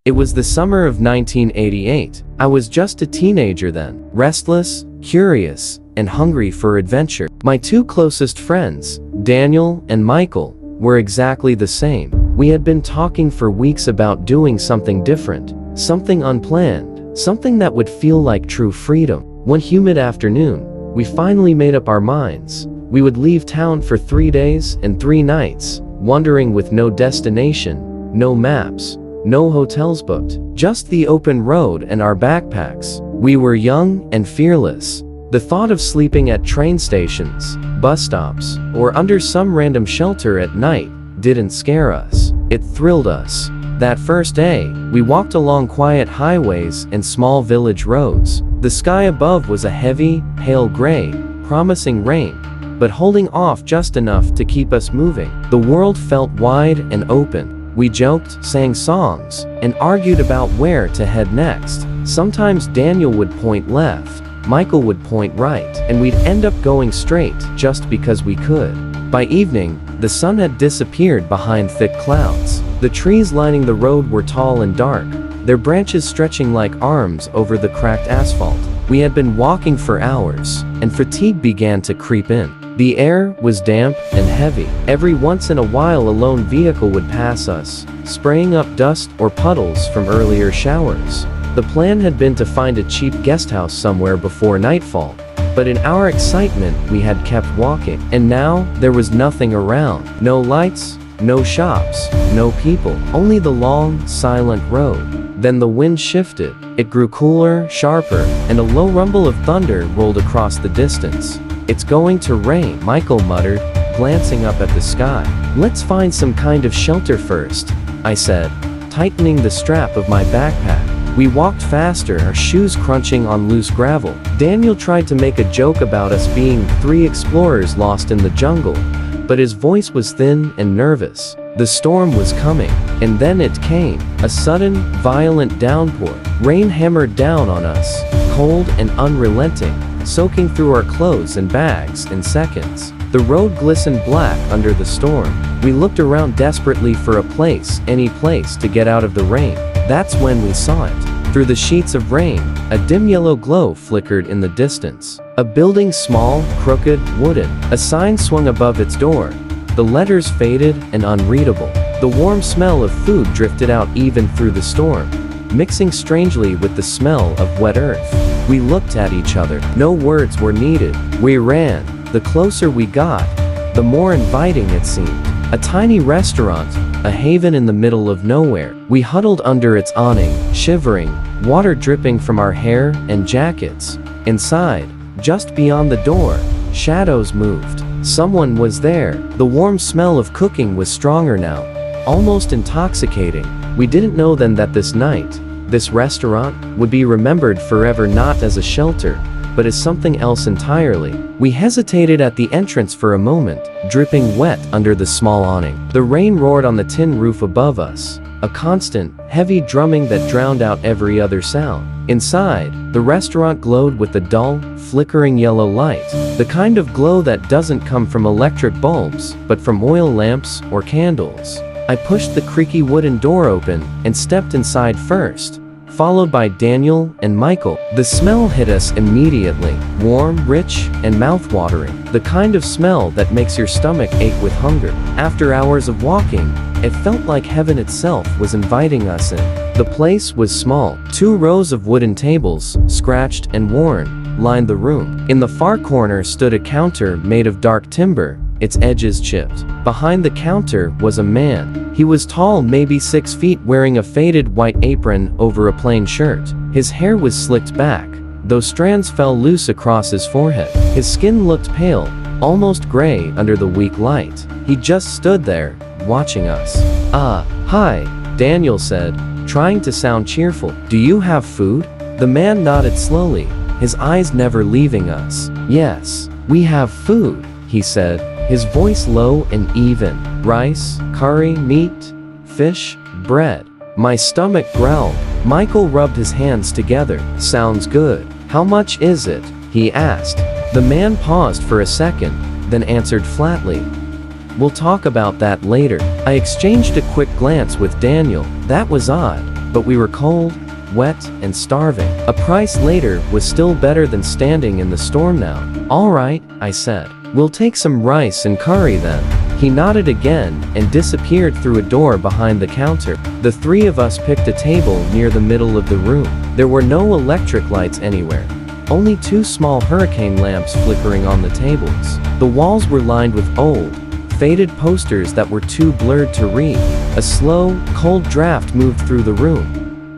It was the summer of 1988. I was just a teenager then, restless, curious, and hungry for adventure. My two closest friends, Daniel and Michael, were exactly the same. We had been talking for weeks about doing something different, something unplanned, something that would feel like true freedom. One humid afternoon, we finally made up our minds. We would leave town for 3 days and 3 nights, wandering with no destination, no maps, no hotels booked, just the open road and our backpacks. We were young and fearless. The thought of sleeping at train stations, bus stops, or under some random shelter at night didn't scare us. It thrilled us. That first day, we walked along quiet highways and small village roads. The sky above was a heavy, pale gray, promising rain, but holding off just enough to keep us moving. The world felt wide and open. We joked, sang songs, and argued about where to head next. Sometimes Daniel would point left, Michael would point right, and we'd end up going straight just because we could. By evening, the sun had disappeared behind thick clouds. The trees lining the road were tall and dark, their branches stretching like arms over the cracked asphalt. We had been walking for hours, and fatigue began to creep in. The air was damp and heavy. Every once in a while a lone vehicle would pass us, spraying up dust or puddles from earlier showers. The plan had been to find a cheap guest house somewhere before nightfall, but in our excitement we had kept walking. And now, there was nothing around. No lights, no shops, no people. Only the long, silent road. Then the wind shifted. It grew cooler, sharper, and a low rumble of thunder rolled across the distance. "It's going to rain," Michael muttered, glancing up at the sky. "Let's find some kind of shelter first," I said, tightening the strap of my backpack. We walked faster, our shoes crunching on loose gravel. Daniel tried to make a joke about us being 3 explorers lost in the jungle, but his voice was thin and nervous. The storm was coming, and then it came. A sudden, violent downpour. Rain hammered down on us, cold and unrelenting, soaking through our clothes and bags in seconds. The road glistened black under the storm. We looked around desperately for a place, any place, to get out of the rain. That's when we saw it. Through the sheets of rain, a dim yellow glow flickered in the distance. A building, small, crooked, wooden. A sign swung above its door. The letters faded and unreadable. The warm smell of food drifted out even through the storm, mixing strangely with the smell of wet earth. We looked at each other. No words were needed. We ran. The closer we got, the more inviting it seemed. A tiny restaurant, a haven in the middle of nowhere. We huddled under its awning, shivering, water dripping from our hair and jackets. Inside, just beyond the door, shadows moved. Someone was there. The warm smell of cooking was stronger now, almost intoxicating. We didn't know then that this night, this restaurant, would be remembered forever, not as a shelter, but as something else entirely. We hesitated at the entrance for a moment, dripping wet under the small awning. The rain roared on the tin roof above us, a constant, heavy drumming that drowned out every other sound. Inside, the restaurant glowed with a dull, flickering yellow light, the kind of glow that doesn't come from electric bulbs, but from oil lamps or candles. I pushed the creaky wooden door open and stepped inside first, followed by Daniel and Michael. The smell hit us immediately, warm, rich, and mouth-watering, the kind of smell that makes your stomach ache with hunger. After hours of walking, it felt like heaven itself was inviting us in. The place was small. 2 rows of wooden tables, scratched and worn, lined the room. In the far corner stood a counter made of dark timber, its edges chipped. Behind the counter was a man. He was tall, maybe 6 feet, wearing a faded white apron over a plain shirt. His hair was slicked back, though strands fell loose across his forehead. His skin looked pale, almost gray under the weak light. He just stood there, watching us. Hi, Daniel said, trying to sound cheerful. "Do you have food?" The man nodded slowly, his eyes never leaving us. "Yes, we have food," he said, his voice low and even. "Rice, curry, meat, fish, bread." My stomach growled. Michael rubbed his hands together. "Sounds good. How much is it?" he asked. The man paused for a second, then answered flatly, "We'll talk about that later." I exchanged a quick glance with Daniel. That was odd. but we were cold, wet, and starving. A price later was still better than standing in the storm now. "All right," I said. "We'll take some rice and curry then." He nodded again and disappeared through a door behind the counter. The three of us picked a table near the middle of the room. There were no electric lights anywhere. Only two small hurricane lamps flickering on the tables. The walls were lined with old, faded posters that were too blurred to read. A slow, cold draft moved through the room,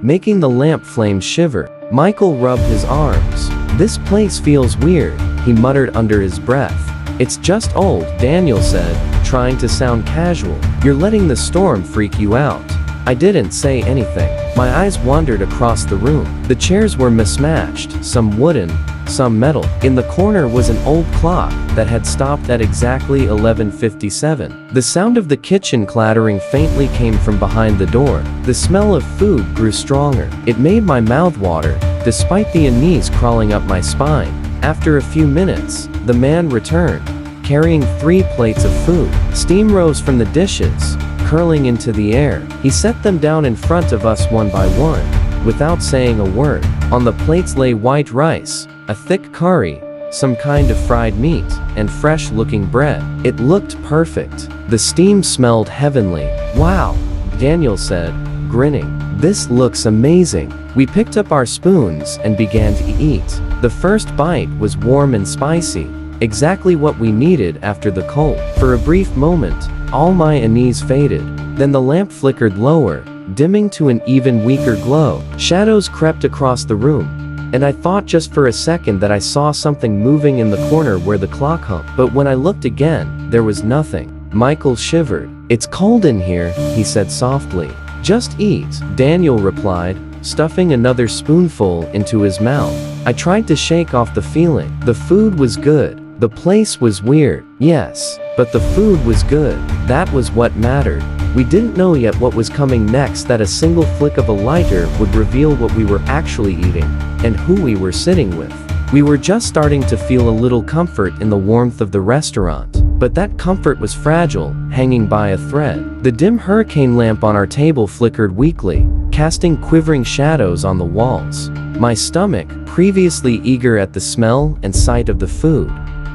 making the lamp flames shiver. Michael rubbed his arms. "This place feels weird," he muttered under his breath. "It's just old," Daniel said, trying to sound casual. "You're letting the storm freak you out." I didn't say anything. My eyes wandered across the room. The chairs were mismatched, some wooden, some metal. In the corner was an old clock that had stopped at exactly 11:57. The sound of the kitchen clattering faintly came from behind the door. The smell of food grew stronger. It made my mouth water, despite the unease crawling up my spine. After a few minutes, the man returned, carrying 3 plates of food. Steam rose from the dishes, curling into the air. He set them down in front of us one by one, without saying a word. On the plates lay white rice, a thick curry, some kind of fried meat, and fresh-looking bread. It looked perfect. The steam smelled heavenly. "Wow," Daniel said, grinning. "This looks amazing." We picked up our spoons and began to eat. The first bite was warm and spicy, exactly what we needed after the cold. For a brief moment, all my unease faded. Then the lamp flickered lower, dimming to an even weaker glow. Shadows crept across the room, and I thought just for a second that I saw something moving in the corner where the clock hung. But when I looked again, there was nothing. Michael shivered. "It's cold in here," he said softly. "Just eat," Daniel replied, stuffing another spoonful into his mouth. I tried to shake off the feeling. The food was good. The place was weird, yes, but the food was good. That was what mattered. We didn't know yet what was coming next, that a single flick of a lighter would reveal what we were actually eating, and who we were sitting with. We were just starting to feel a little comfort in the warmth of the restaurant, but that comfort was fragile, hanging by a thread. The dim hurricane lamp on our table flickered weakly, casting quivering shadows on the walls. My stomach, previously eager at the smell and sight of the food,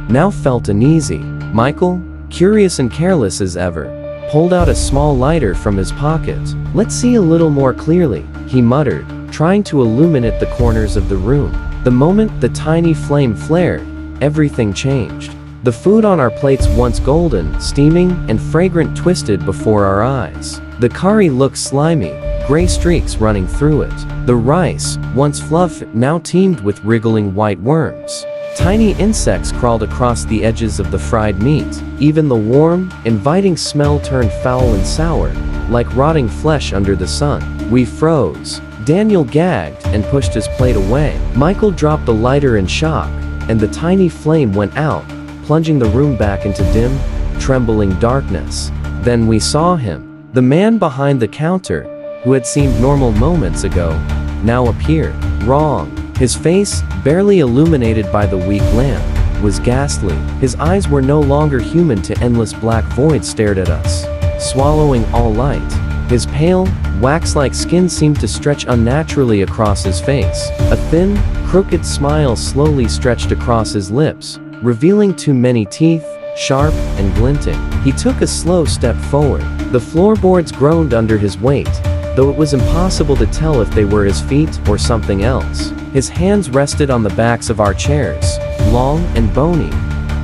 now felt uneasy. Michael, curious and careless as ever, pulled out a small lighter from his pocket. "Let's see a little more clearly," he muttered, trying to illuminate the corners of the room. The moment the tiny flame flared, everything changed. The food on our plates, once golden, steaming, and fragrant, twisted before our eyes. The curry looked slimy, gray streaks running through it. The rice, once fluffy, now teemed with wriggling white worms. Tiny insects crawled across the edges of the fried meat. Even the warm, inviting smell turned foul and sour, like rotting flesh under the sun. We froze. Daniel gagged and pushed his plate away. Michael dropped the lighter in shock, and the tiny flame went out, plunging the room back into dim, trembling darkness. Then we saw him. The man behind the counter, who had seemed normal moments ago, now appeared. Wrong. His face, barely illuminated by the weak lamp, was ghastly. His eyes were no longer human, to endless black voids stared at us, swallowing all light. His pale, wax-like skin seemed to stretch unnaturally across his face. A thin, crooked smile slowly stretched across his lips, revealing too many teeth, sharp and glinting. He took a slow step forward. The floorboards groaned under his weight, though it was impossible to tell if they were his feet or something else. His hands rested on the backs of our chairs, long and bony,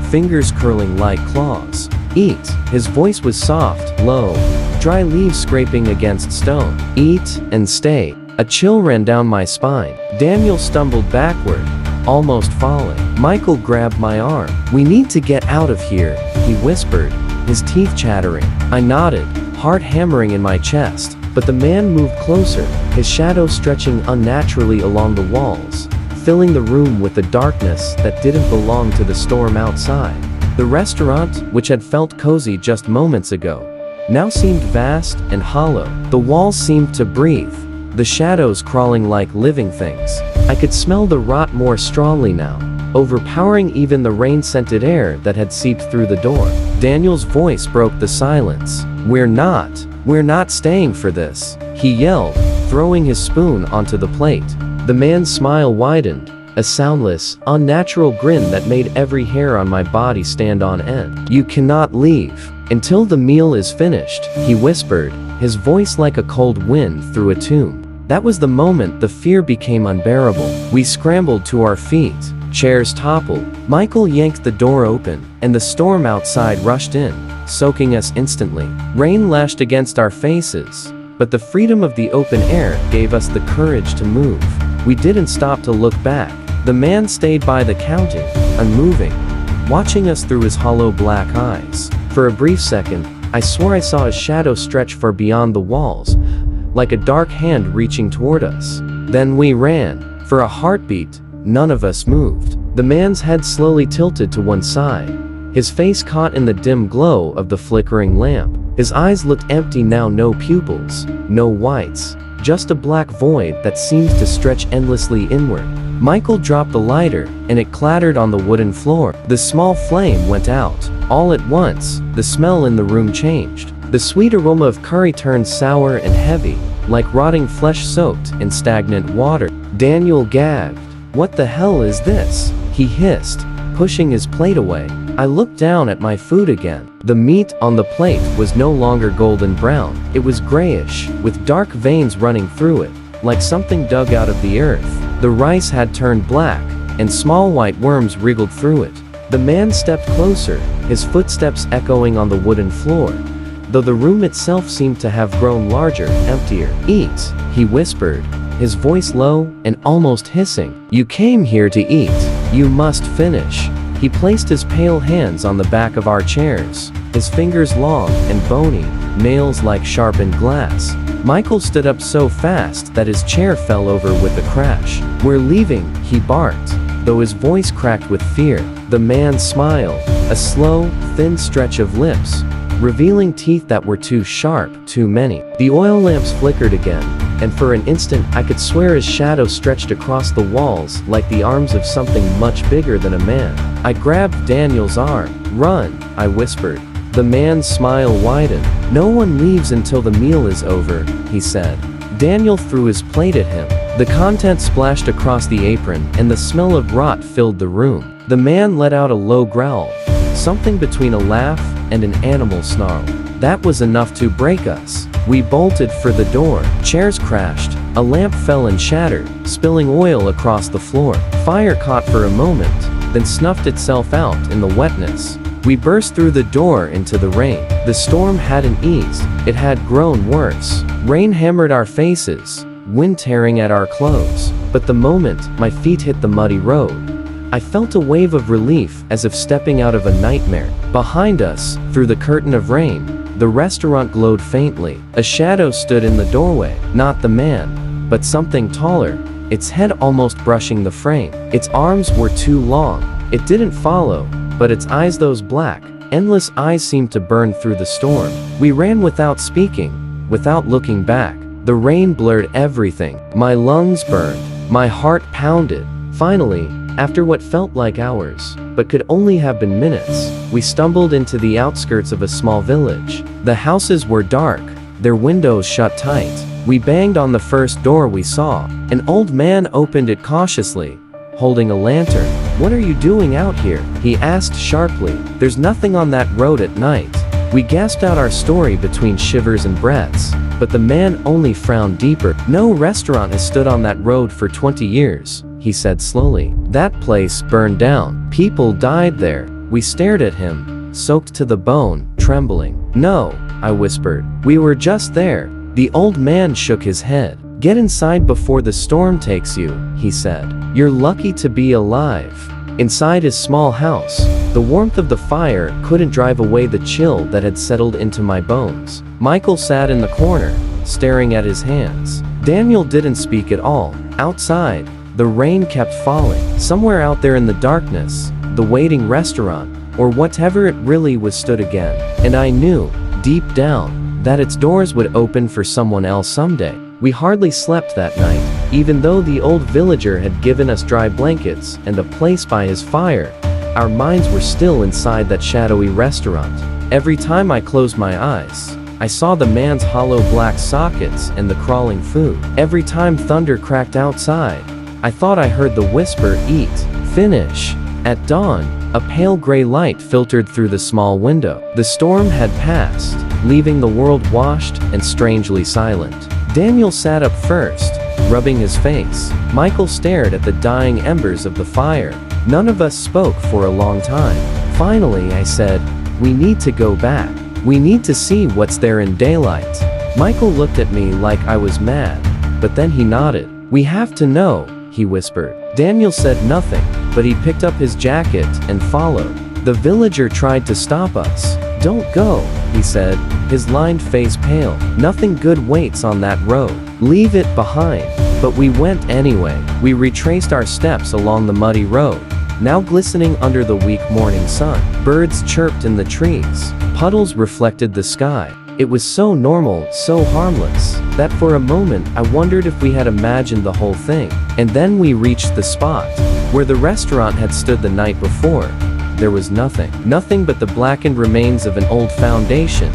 fingers curling like claws. "Eat." His voice was soft, low, dry leaves scraping against stone. "Eat and stay." A chill ran down my spine. Daniel stumbled backward, almost falling. Michael grabbed my arm. "We need to get out of here," he whispered, his teeth chattering. I nodded, heart hammering in my chest. But the man moved closer, his shadow stretching unnaturally along the walls, filling the room with a darkness that didn't belong to the storm outside. The restaurant, which had felt cozy just moments ago, now seemed vast and hollow. The walls seemed to breathe, the shadows crawling like living things. I could smell the rot more strongly now, overpowering even the rain-scented air that had seeped through the door. Daniel's voice broke the silence. We're not staying for this," he yelled, throwing his spoon onto the plate. The man's smile widened, a soundless, unnatural grin that made every hair on my body stand on end. "You cannot leave until the meal is finished," he whispered, his voice like a cold wind through a tomb. That was the moment the fear became unbearable. We scrambled to our feet. Chairs toppled. Michael yanked the door open, and the storm outside rushed in, soaking us instantly. Rain lashed against our faces, but the freedom of the open air gave us the courage to move. We didn't stop to look back. The man stayed by the counter, unmoving, watching us through his hollow black eyes. For a brief second, I swore I saw his shadow stretch far beyond the walls, like a dark hand reaching toward us. Then we ran. For a heartbeat, none of us moved. The man's head slowly tilted to one side, his face caught in the dim glow of the flickering lamp. His eyes looked empty now, no pupils, no whites, just a black void that seemed to stretch endlessly inward. Michael dropped the lighter, and it clattered on the wooden floor. The small flame went out. All at once, the smell in the room changed. The sweet aroma of curry turned sour and heavy, like rotting flesh soaked in stagnant water. Daniel gagged. "What the hell is this?" he hissed, pushing his plate away. I looked down at my food again. The meat on the plate was no longer golden brown. It was grayish, with dark veins running through it, like something dug out of the earth. The rice had turned black, and small white worms wriggled through it. The man stepped closer, his footsteps echoing on the wooden floor, though the room itself seemed to have grown larger, emptier. "Eat," he whispered, his voice low and almost hissing. "You came here to eat. You must finish." He placed his pale hands on the back of our chairs, his fingers long and bony, nails like sharpened glass. Michael stood up so fast that his chair fell over with a crash. "We're leaving," he barked, though his voice cracked with fear. The man smiled, a slow, thin stretch of lips, revealing teeth that were too sharp, too many. The oil lamps flickered again, and for an instant I could swear his shadow stretched across the walls like the arms of something much bigger than a man. I grabbed Daniel's arm. "Run," I whispered. The man's smile widened. "No one leaves until the meal is over," he said. Daniel threw his plate at him. The contents splashed across the apron, and the smell of rot filled the room. The man let out a low growl, something between a laugh and an animal snarl. That was enough to break us. We bolted for the door. Chairs crashed. A lamp fell and shattered, spilling oil across the floor. Fire caught for a moment, then snuffed itself out in the wetness. We burst through the door into the rain. The storm hadn't eased. It had grown worse. Rain hammered our faces, wind tearing at our clothes. But the moment my feet hit the muddy road, I felt a wave of relief, as if stepping out of a nightmare. Behind us, through the curtain of rain, the restaurant glowed faintly. A shadow stood in the doorway, not the man, but something taller, its head almost brushing the frame. Its arms were too long. It didn't follow, but its eyes, those black, endless eyes, seemed to burn through the storm. We ran without speaking, without looking back. The rain blurred everything. My lungs burned. My heart pounded. Finally, after what felt like hours, but could only have been minutes, we stumbled into the outskirts of a small village. The houses were dark, their windows shut tight. We banged on the first door we saw. An old man opened it cautiously, holding a lantern. "What are you doing out here?" he asked sharply. "There's nothing on that road at night." We gasped out our story between shivers and breaths, but the man only frowned deeper. "No restaurant has stood on that road for 20 years, he said slowly. "That place burned down. People died there." We stared at him, soaked to the bone, trembling. "No," I whispered. "We were just there." The old man shook his head. "Get inside before the storm takes you," he said. "You're lucky to be alive." Inside his small house, the warmth of the fire couldn't drive away the chill that had settled into my bones. Michael sat in the corner, staring at his hands. Daniel didn't speak at all. Outside, the rain kept falling. Somewhere out there in the darkness, the waiting restaurant, or whatever it really was, stood again. And I knew, deep down, that its doors would open for someone else someday. We hardly slept that night. Even though the old villager had given us dry blankets and a place by his fire, our minds were still inside that shadowy restaurant. Every time I closed my eyes, I saw the man's hollow black sockets and the crawling food. Every time thunder cracked outside, I thought I heard the whisper, "Eat, finish." At dawn, a pale gray light filtered through the small window. The storm had passed, leaving the world washed and strangely silent. Daniel sat up first, rubbing his face. Michael stared at the dying embers of the fire. None of us spoke for a long time. Finally, I said, "We need to go back. We need to see what's there in daylight." Michael looked at me like I was mad, but then he nodded. "We have to know," he whispered. Daniel said nothing, but he picked up his jacket and followed. The villager tried to stop us. "Don't go," he said, his lined face pale. "Nothing good waits on that road. Leave it behind." But we went anyway. We retraced our steps along the muddy road, now glistening under the weak morning sun. Birds chirped in the trees. Puddles reflected the sky. It was so normal, so harmless, that for a moment I wondered if we had imagined the whole thing. And then we reached the spot where the restaurant had stood the night before. There was nothing. Nothing but the blackened remains of an old foundation,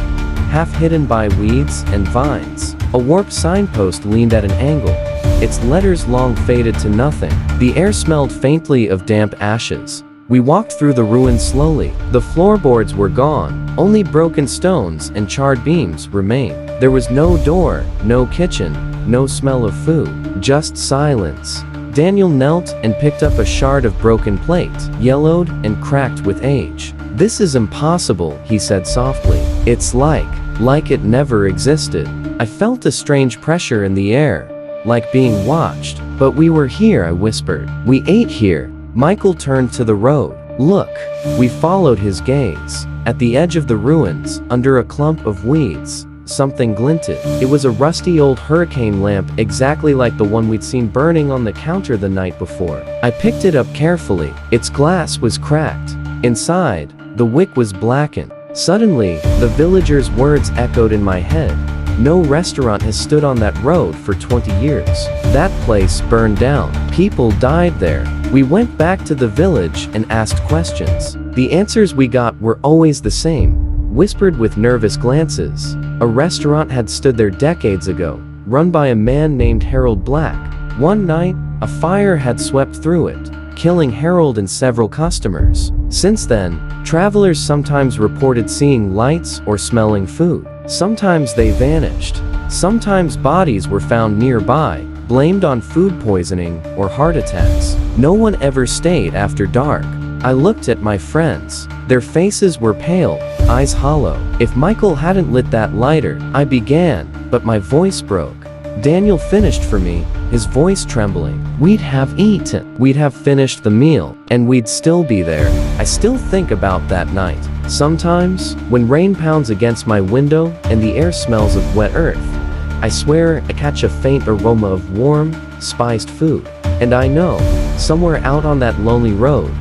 half hidden by weeds and vines. A warped signpost leaned at an angle, its letters long faded to nothing. The air smelled faintly of damp ashes. We walked through the ruins slowly. The floorboards were gone. Only broken stones and charred beams remained. There was no door, no kitchen, no smell of food, just silence. Daniel knelt and picked up a shard of broken plate, yellowed and cracked with age. "This is impossible," he said softly. "It's like it never existed." I felt a strange pressure in the air, like being watched. "But we were here," I whispered. "We ate here." Michael turned to the road. "Look." We followed his gaze. At the edge of the ruins, under a clump of weeds, something glinted. It was a rusty old hurricane lamp, exactly like the one we'd seen burning on the counter the night before. I picked it up carefully. Its glass was cracked. Inside, the wick was blackened. Suddenly, the villager's words echoed in my head. "No restaurant has stood on that road for 20 years. That place burned down. People died there." We went back to the village and asked questions. The answers we got were always the same, whispered with nervous glances. A restaurant had stood there decades ago, run by a man named Harold Black. One night, a fire had swept through it, killing Harold and several customers. Since then, travelers sometimes reported seeing lights or smelling food. Sometimes they vanished. Sometimes bodies were found nearby, blamed on food poisoning or heart attacks. No one ever stayed after dark. I looked at my friends. Their faces were pale, eyes hollow. If Michael hadn't lit that lighter, I began, but my voice broke. Daniel finished for me, his voice trembling. "We'd have eaten. We'd have finished the meal, and we'd still be there." I still think about that night. Sometimes, when rain pounds against my window and the air smells of wet earth, I swear I catch a faint aroma of warm, spiced food. And I know, somewhere out on that lonely road,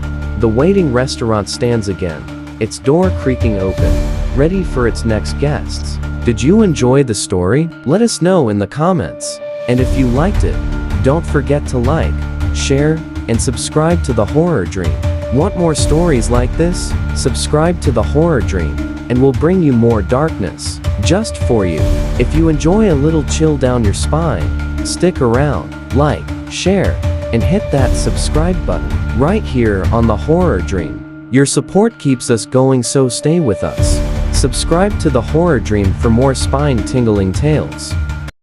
the waiting restaurant stands again, its door creaking open, ready for its next guests. Did you enjoy the story? Let us know in the comments. And if you liked it, don't forget to like, share, and subscribe to The Horror Dream. Want more stories like this? Subscribe to The Horror Dream, and we'll bring you more darkness, just for you. If you enjoy a little chill down your spine, stick around, like, share, and hit that subscribe button, right here on The Horror Dream. Your support keeps us going, so stay with us. Subscribe to The Horror Dream for more spine-tingling tales.